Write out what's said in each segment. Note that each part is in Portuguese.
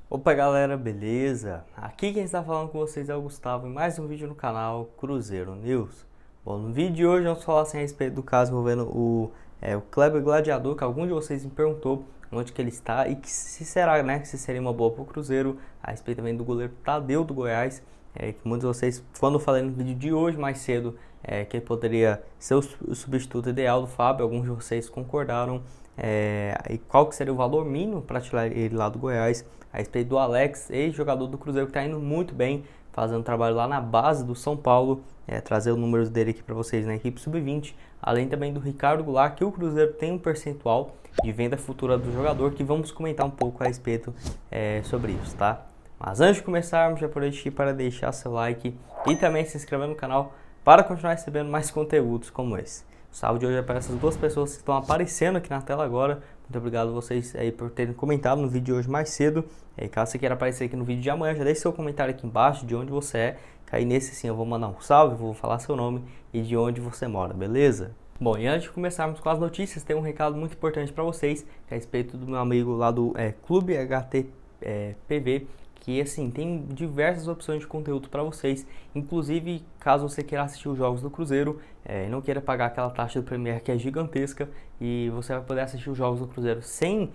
Opa galera, beleza? Aqui quem está falando com vocês é o Gustavo em mais um vídeo no canal Cruzeiro News. Bom, no vídeo de hoje vamos falar assim, a respeito do caso envolvendo o Kleber Gladiador, que algum de vocês me perguntou onde que ele está e que se será, né, que se seria uma boa para o Cruzeiro, a respeito também do goleiro Tadeu do Goiás, que muitos de vocês, quando eu falei no vídeo de hoje mais cedo, que ele poderia ser o substituto ideal do Fábio, alguns de vocês concordaram. E qual que seria o valor mínimo para tirar ele lá do Goiás, a respeito do Alex, ex-jogador do Cruzeiro, que está indo muito bem, fazendo trabalho lá na base do São Paulo, trazer os números dele aqui para vocês na equipe sub-20, além também do Ricardo Goulart, que o Cruzeiro tem um percentual de venda futura do jogador, que vamos comentar um pouco a respeito sobre isso, tá? Mas antes de começarmos, já aproveite para deixar seu like e também se inscrever no canal para continuar recebendo mais conteúdos como esse. O salve de hoje é para essas duas pessoas que estão aparecendo aqui na tela agora. Muito obrigado a vocês aí por terem comentado no vídeo de hoje mais cedo. Caso você queira aparecer aqui no vídeo de amanhã, já deixe seu comentário aqui embaixo de onde você é. Que aí nesse sim eu vou mandar um salve, vou falar seu nome e de onde você mora, beleza? Bom, e antes de começarmos com as notícias, tem um recado muito importante para vocês, que é a respeito do meu amigo lá do Clube HT PV, que assim, tem diversas opções de conteúdo para vocês, inclusive caso você queira assistir os jogos do Cruzeiro e não queira pagar aquela taxa do Premier que é gigantesca, e você vai poder assistir os jogos do Cruzeiro sem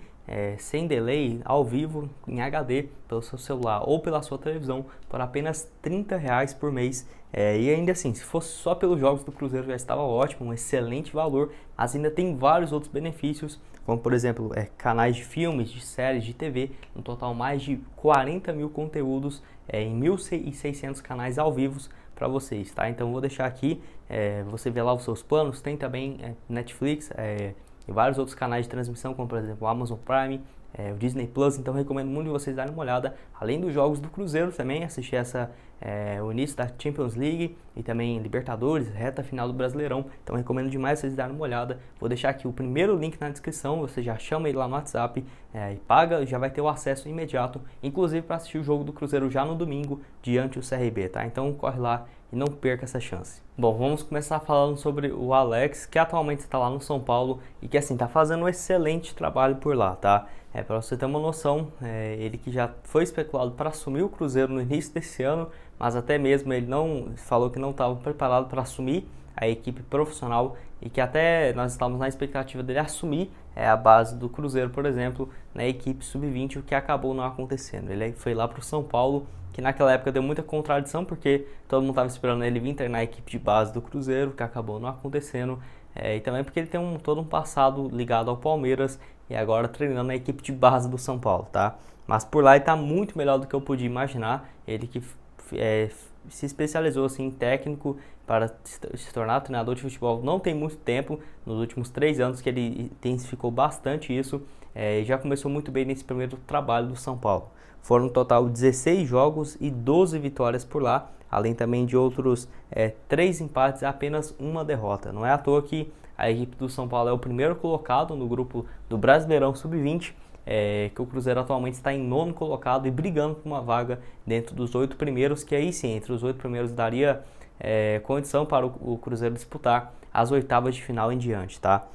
delay, ao vivo, em HD, pelo seu celular ou pela sua televisão, por apenas R$ 30 por mês. E ainda assim, se fosse só pelos jogos do Cruzeiro já estava ótimo, um excelente valor, mas ainda tem vários outros benefícios, como por exemplo, canais de filmes, de séries, de TV, no total mais de 40 mil conteúdos em 1.600 canais ao vivo para vocês, tá? Então vou deixar aqui, você vê lá os seus planos, tem também Netflix e vários outros canais de transmissão, como por exemplo o Amazon Prime, o Disney Plus, então recomendo muito vocês darem uma olhada, além dos jogos do Cruzeiro também, assistir o início da Champions League e também Libertadores, reta final do Brasileirão, então recomendo demais vocês darem uma olhada. Vou deixar aqui o primeiro link na descrição, você já chama ele lá no WhatsApp e paga, já vai ter o acesso imediato, inclusive para assistir o jogo do Cruzeiro já no domingo, diante do CRB, tá? Então corre lá e não perca essa chance. Bom, vamos começar falando sobre o Alex, que atualmente está lá no São Paulo e que assim, está fazendo um excelente trabalho por lá, tá? Para você ter uma noção, ele que já foi especulado para assumir o Cruzeiro no início desse ano, mas até mesmo ele não falou que não estava preparado para assumir a equipe profissional e que até nós estávamos na expectativa dele assumir a base do Cruzeiro, por exemplo, na equipe sub-20, o que acabou não acontecendo. Ele foi lá para o São Paulo, que naquela época deu muita contradição, porque todo mundo estava esperando ele vir treinar a equipe de base do Cruzeiro, que acabou não acontecendo, e também porque ele tem todo um passado ligado ao Palmeiras e agora treinando a equipe de base do São Paulo, tá? Mas por lá ele está muito melhor do que eu podia imaginar, ele que se especializou assim, em técnico para se tornar treinador de futebol não tem muito tempo, nos últimos 3 anos que ele intensificou bastante isso, e já começou muito bem nesse primeiro trabalho do São Paulo. Foram no total 16 jogos e 12 vitórias por lá, além também de outros 3 empates e apenas uma derrota. Não é à toa que a equipe do São Paulo é o primeiro colocado no grupo do Brasileirão Sub-20, que o Cruzeiro atualmente está em 9º colocado e brigando por uma vaga dentro dos 8 primeiros, que aí sim, entre os 8 primeiros daria condição para o Cruzeiro disputar as oitavas de final em diante, tá?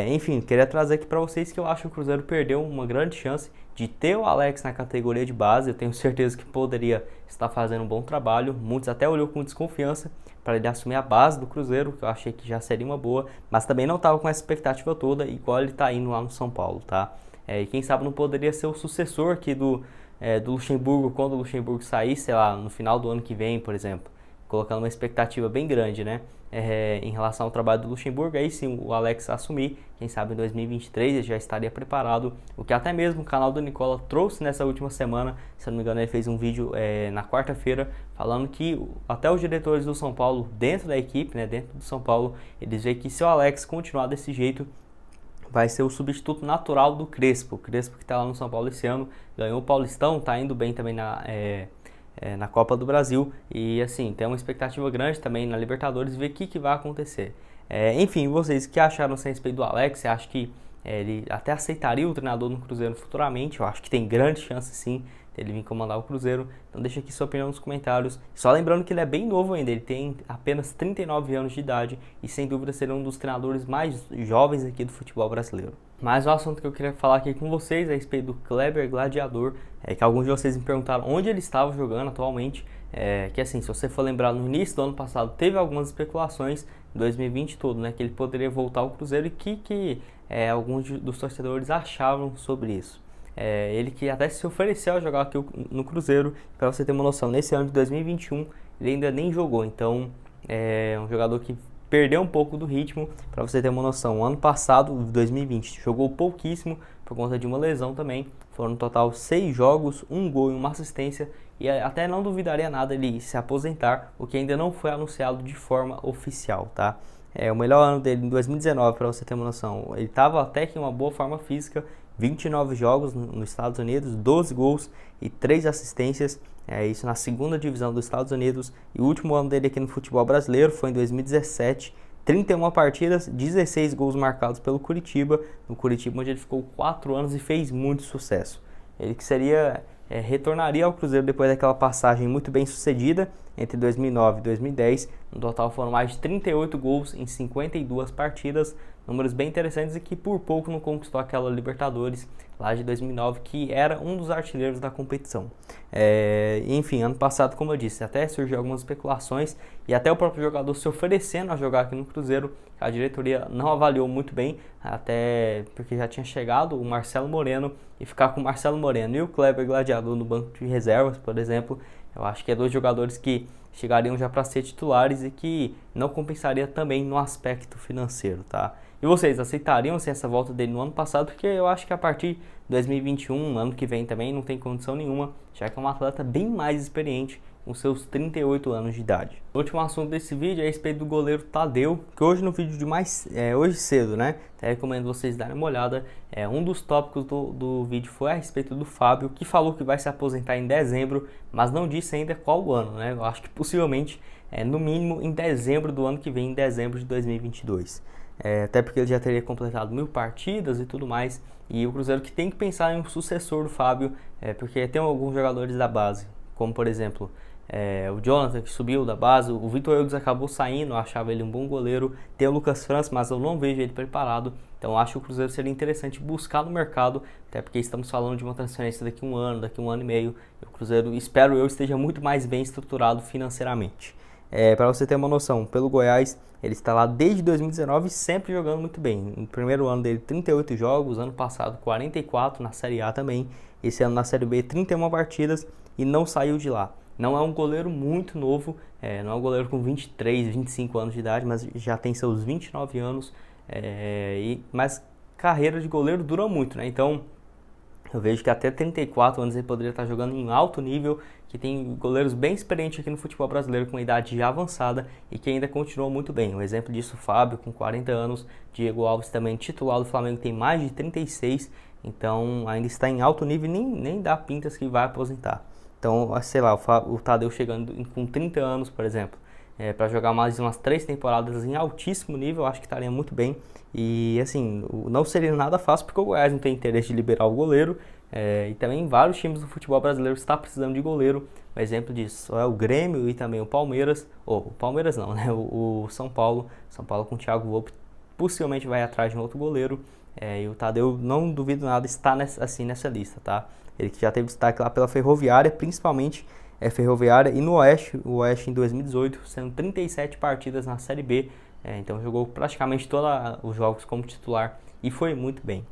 Enfim, queria trazer aqui para vocês que eu acho que o Cruzeiro perdeu uma grande chance de ter o Alex na categoria de base. Eu tenho certeza que poderia estar fazendo um bom trabalho, muitos até olhou com desconfiança para ele assumir a base do Cruzeiro, que eu achei que já seria uma boa, mas também não estava com essa expectativa toda, igual ele está indo lá no São Paulo, tá? E quem sabe não poderia ser o sucessor aqui do Luxemburgo, quando o Luxemburgo sair, sei lá, no final do ano que vem, por exemplo, colocando uma expectativa bem grande, né? Em relação ao trabalho do Luxemburgo, aí sim o Alex assumir, quem sabe em 2023 ele já estaria preparado, o que até mesmo o canal do Nicola trouxe nessa última semana, se eu não me engano ele fez um vídeo na quarta-feira, falando que até os diretores do São Paulo, dentro da equipe, né, dentro do São Paulo, eles veem que se o Alex continuar desse jeito, vai ser o substituto natural do Crespo. O Crespo que está lá no São Paulo esse ano, ganhou o Paulistão, está indo bem também na Copa do Brasil e assim, tem uma expectativa grande também na Libertadores, ver o que vai acontecer. Enfim, vocês que acharam sem respeito do Alex? Você acha que ele até aceitaria o treinador no Cruzeiro futuramente? Eu acho que tem grande chance sim ele vir comandar o Cruzeiro. Então deixa aqui sua opinião nos comentários. Só lembrando que ele é bem novo ainda, ele tem apenas 39 anos de idade e sem dúvida será um dos treinadores mais jovens aqui do futebol brasileiro. Mas o assunto que eu queria falar aqui com vocês é a respeito do Kleber Gladiador, que alguns de vocês me perguntaram onde ele estava jogando atualmente. Que assim, se você for lembrar, no início do ano passado teve algumas especulações, em 2020 todo, né, que ele poderia voltar ao Cruzeiro e que alguns dos torcedores achavam sobre isso. Ele que até se ofereceu a jogar aqui no Cruzeiro, para você ter uma noção, nesse ano de 2021 ele ainda nem jogou, então é um jogador que perdeu um pouco do ritmo. Para você ter uma noção, ano passado, 2020, jogou pouquíssimo por conta de uma lesão também. Foram no total 6 jogos, 1 gol e 1 assistência. E até não duvidaria nada ele se aposentar, o que ainda não foi anunciado de forma oficial, tá? O melhor ano dele em 2019, para você ter uma noção, ele estava até que em uma boa forma física, 29 jogos nos Estados Unidos, 12 gols e 3 assistências, isso na segunda divisão dos Estados Unidos. E o último ano dele aqui no futebol brasileiro foi em 2017, 31 partidas, 16 gols marcados pelo Curitiba, no Curitiba onde ele ficou 4 anos e fez muito sucesso. Ele que retornaria ao Cruzeiro depois daquela passagem muito bem sucedida entre 2009 e 2010. No total foram mais de 38 gols em 52 partidas, números bem interessantes, e que por pouco não conquistou aquela Libertadores lá de 2009, que era um dos artilheiros da competição. Enfim, ano passado, como eu disse, até surgiu algumas especulações e até o próprio jogador se oferecendo a jogar aqui no Cruzeiro. A diretoria não avaliou muito bem, até porque já tinha chegado o Marcelo Moreno, e ficar com o Marcelo Moreno e o Kleber Gladiador no banco de reservas, por exemplo, eu acho que é 2 jogadores que chegariam já para ser titulares e que não compensaria também no aspecto financeiro, tá? E vocês aceitariam essa volta dele no ano passado? Porque eu acho que a partir de 2021, ano que vem também, não tem condição nenhuma, já que é um atleta bem mais experiente, com seus 38 anos de idade. O último assunto desse vídeo é a respeito do goleiro Tadeu, que hoje no vídeo de hoje cedo, né? Até recomendo vocês darem uma olhada. Um dos tópicos do vídeo foi a respeito do Fábio, que falou que vai se aposentar em dezembro, mas não disse ainda qual ano, né? Eu acho que possivelmente, no mínimo, em dezembro do ano que vem, em dezembro de 2022. Até porque ele já teria completado 1000 partidas e tudo mais. E o Cruzeiro que tem que pensar em um sucessor do Fábio, porque tem alguns jogadores da base, como por exemplo o Jonathan, que subiu da base. O Vitor Hugo acabou saindo, eu achava ele um bom goleiro. Tem o Lucas França, mas eu não vejo ele preparado. Então acho que o Cruzeiro seria interessante buscar no mercado, até porque estamos falando de uma transferência daqui a um ano, daqui a um ano e meio. E o Cruzeiro, espero eu, esteja muito mais bem estruturado financeiramente. Para você ter uma noção, pelo Goiás, ele está lá desde 2019 sempre jogando muito bem. No primeiro ano dele, 38 jogos, ano passado 44 na Série A também. Esse ano na Série B, 31 partidas e não saiu de lá. Não é um goleiro muito novo, não é um goleiro com 23, 25 anos de idade, mas já tem seus 29 anos. Mas carreira de goleiro dura muito, né? Então eu vejo que até 34 anos ele poderia estar jogando em alto nível, que tem goleiros bem experientes aqui no futebol brasileiro com uma idade já avançada e que ainda continuam muito bem. Um exemplo disso, Fábio, com 40 anos, Diego Alves também titular do Flamengo, tem mais de 36, então ainda está em alto nível e nem dá pintas que vai aposentar. Então, sei lá, o Tadeu chegando com 30 anos, por exemplo, para jogar mais umas 3 temporadas em altíssimo nível, eu acho que estaria muito bem. E assim, não seria nada fácil porque o Goiás não tem interesse de liberar o goleiro, e também vários times do futebol brasileiro estão precisando de goleiro. Um exemplo disso é o Grêmio e também o Palmeiras, o Palmeiras não, né? O São Paulo com o Thiago Volpi possivelmente vai atrás de um outro goleiro, e o Tadeu, não duvido nada, está nessa lista, tá? Ele que já teve destaque lá pela Ferroviária, principalmente Ferroviária, e no Oeste, o Oeste em 2018, sendo 37 partidas na Série B, então jogou praticamente todos os jogos como titular e foi muito bem.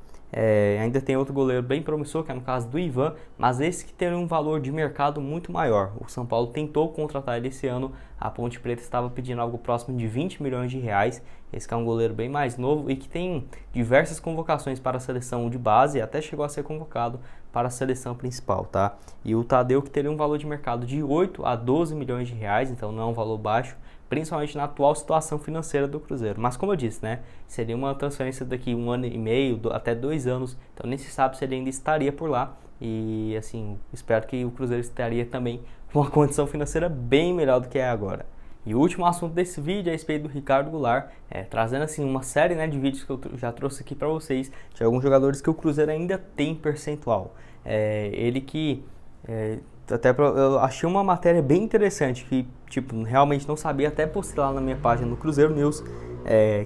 Ainda tem outro goleiro bem promissor, que é no caso do Ivan, mas esse que tem um valor de mercado muito maior. O São Paulo tentou contratar ele esse ano, a Ponte Preta estava pedindo algo próximo de 20 milhões de reais. Esse que é um goleiro bem mais novo e que tem diversas convocações para a seleção de base, até chegou a ser convocado para a seleção principal, tá? E o Tadeu, que teria um valor de mercado de 8 a 12 milhões de reais, então não é um valor baixo, principalmente na atual situação financeira do Cruzeiro. Mas como eu disse, né, seria uma transferência daqui 1 ano e meio, até 2 anos, então nem se sabe se ele ainda estaria por lá. E assim, espero que o Cruzeiro estaria também com uma condição financeira bem melhor do que é agora. E o último assunto desse vídeo é a respeito do Ricardo Goulart, trazendo assim uma série, né, de vídeos que eu já trouxe aqui para vocês, de alguns jogadores que o Cruzeiro ainda tem percentual. Ele que Eu achei uma matéria bem interessante que, tipo, realmente não sabia, até postei lá na minha página no Cruzeiro News,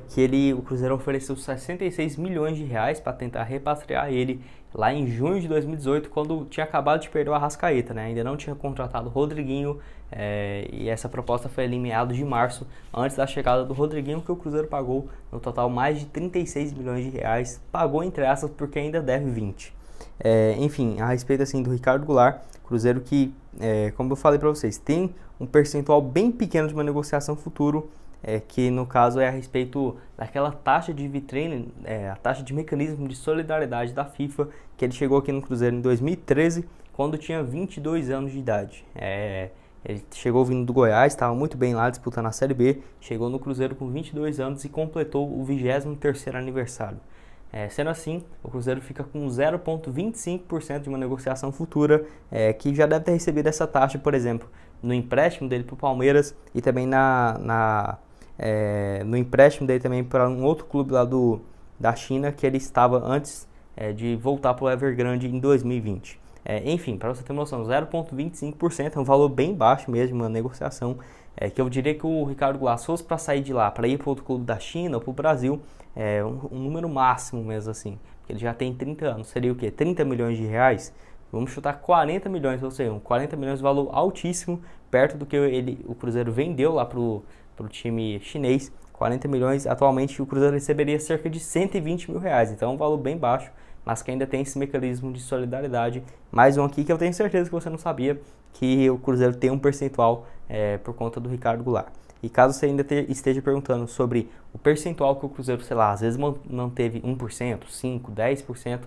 que o Cruzeiro ofereceu 66 milhões de reais para tentar repatriar ele lá em junho de 2018, quando tinha acabado de perder o Arrascaeta, né? Ainda não tinha contratado o Rodriguinho, e essa proposta foi ali em meados de março, antes da chegada do Rodriguinho, que o Cruzeiro pagou no total mais de 36 milhões de reais, pagou entre essas porque ainda deve 20. Enfim, a respeito assim do Ricardo Goulart, Cruzeiro que, como eu falei para vocês, tem um percentual bem pequeno de uma negociação futuro, que no caso é a respeito daquela taxa de vitrine, a taxa de mecanismo de solidariedade da FIFA, que ele chegou aqui no Cruzeiro em 2013, quando tinha 22 anos de idade. Ele chegou vindo do Goiás, estava muito bem lá disputando a Série B, chegou no Cruzeiro com 22 anos e completou o 23º aniversário. Sendo assim, o Cruzeiro fica com 0,25% de uma negociação futura, que já deve ter recebido essa taxa, por exemplo, no empréstimo dele para o Palmeiras e também no empréstimo dele também para um outro clube lá da China, que ele estava antes de voltar para o Evergrande em 2020. Enfim, para você ter uma noção, 0,25% é um valor bem baixo mesmo, uma negociação, que eu diria que o Ricardo Goulart, se fosse para sair de lá, para ir para outro clube da China ou para o Brasil, um número máximo mesmo assim, porque ele já tem 30 anos, seria o quê? 30 milhões de reais? Vamos chutar 40 milhões, ou seja, 40 milhões de valor altíssimo, perto do que o Cruzeiro vendeu lá para o time chinês. 40 milhões, atualmente o Cruzeiro receberia cerca de 120 mil reais, então é um valor bem baixo, mas que ainda tem esse mecanismo de solidariedade. Mais um aqui que eu tenho certeza que você não sabia, que o Cruzeiro tem um percentual por conta do Ricardo Goulart. E caso você ainda esteja perguntando sobre o percentual que o Cruzeiro, sei lá, às vezes manteve 1%, 5%, 10%,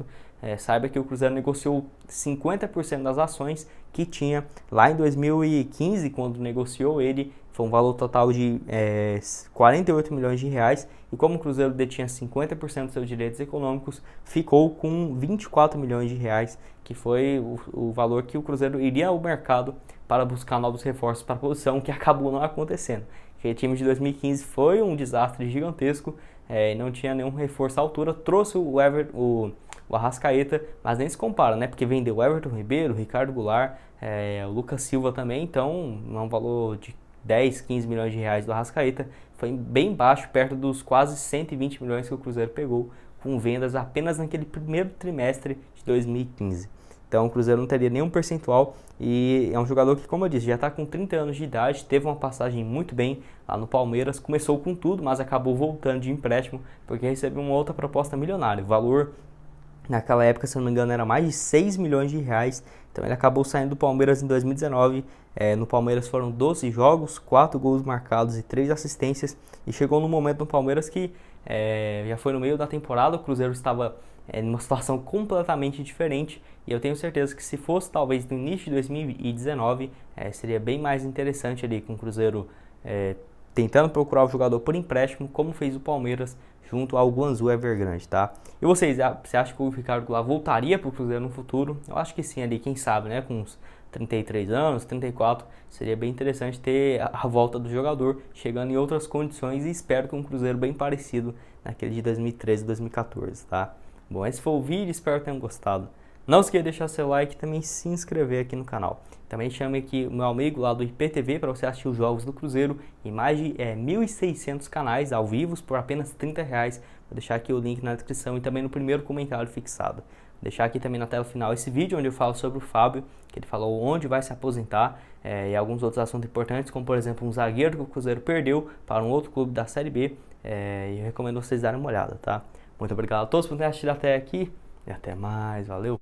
saiba que o Cruzeiro negociou 50% das ações que tinha lá em 2015, quando negociou ele, foi um valor total de 48 milhões de reais, e como o Cruzeiro detinha 50% dos seus direitos econômicos, ficou com 24 milhões de reais, que foi o valor que o Cruzeiro iria ao mercado para buscar novos reforços para a posição, que acabou não acontecendo. Porque o time de 2015 foi um desastre gigantesco, não tinha nenhum reforço à altura, trouxe o Arrascaeta, mas nem se compara, né? Porque vendeu o Everton Ribeiro, o Ricardo Goulart, o Lucas Silva também, então é um valor de 10, 15 milhões de reais do Arrascaeta, foi bem baixo, perto dos quase 120 milhões que o Cruzeiro pegou, com vendas apenas naquele primeiro trimestre de 2015. Então o Cruzeiro não teria nenhum percentual e é um jogador que, como eu disse, já está com 30 anos de idade, teve uma passagem muito bem lá no Palmeiras, começou com tudo, mas acabou voltando de empréstimo porque recebeu uma outra proposta milionária. O valor naquela época, se não me engano, era mais de 6 milhões de reais. Então ele acabou saindo do Palmeiras em 2019. No Palmeiras foram 12 jogos, 4 gols marcados e 3 assistências. E chegou no momento no Palmeiras que já foi no meio da temporada, o Cruzeiro estava numa situação completamente diferente. E eu tenho certeza que se fosse talvez no início de 2019, seria bem mais interessante ali com o Cruzeiro tentando procurar o jogador por empréstimo, como fez o Palmeiras junto ao Guangzhou Evergrande, tá? E você acha que o Ricardo Goulart voltaria para o Cruzeiro no futuro? Eu acho que sim, ali, quem sabe, né? Com uns 33 anos, 34, seria bem interessante ter a volta do jogador chegando em outras condições e espero que um Cruzeiro bem parecido naquele de 2013 e 2014, tá? Bom, esse foi o vídeo, espero que tenham gostado. Não esqueça de deixar seu like e também se inscrever aqui no canal. Também chame aqui o meu amigo lá do IPTV para você assistir os jogos do Cruzeiro em mais de 1.600 canais ao vivo por apenas R$30. Vou deixar aqui o link na descrição e também no primeiro comentário fixado. Vou deixar aqui também na tela final esse vídeo onde eu falo sobre o Fábio, que ele falou onde vai se aposentar e alguns outros assuntos importantes, como por exemplo um zagueiro que o Cruzeiro perdeu para um outro clube da Série B. E eu recomendo vocês darem uma olhada, tá? Muito obrigado a todos por terem assistido até aqui e até mais, valeu!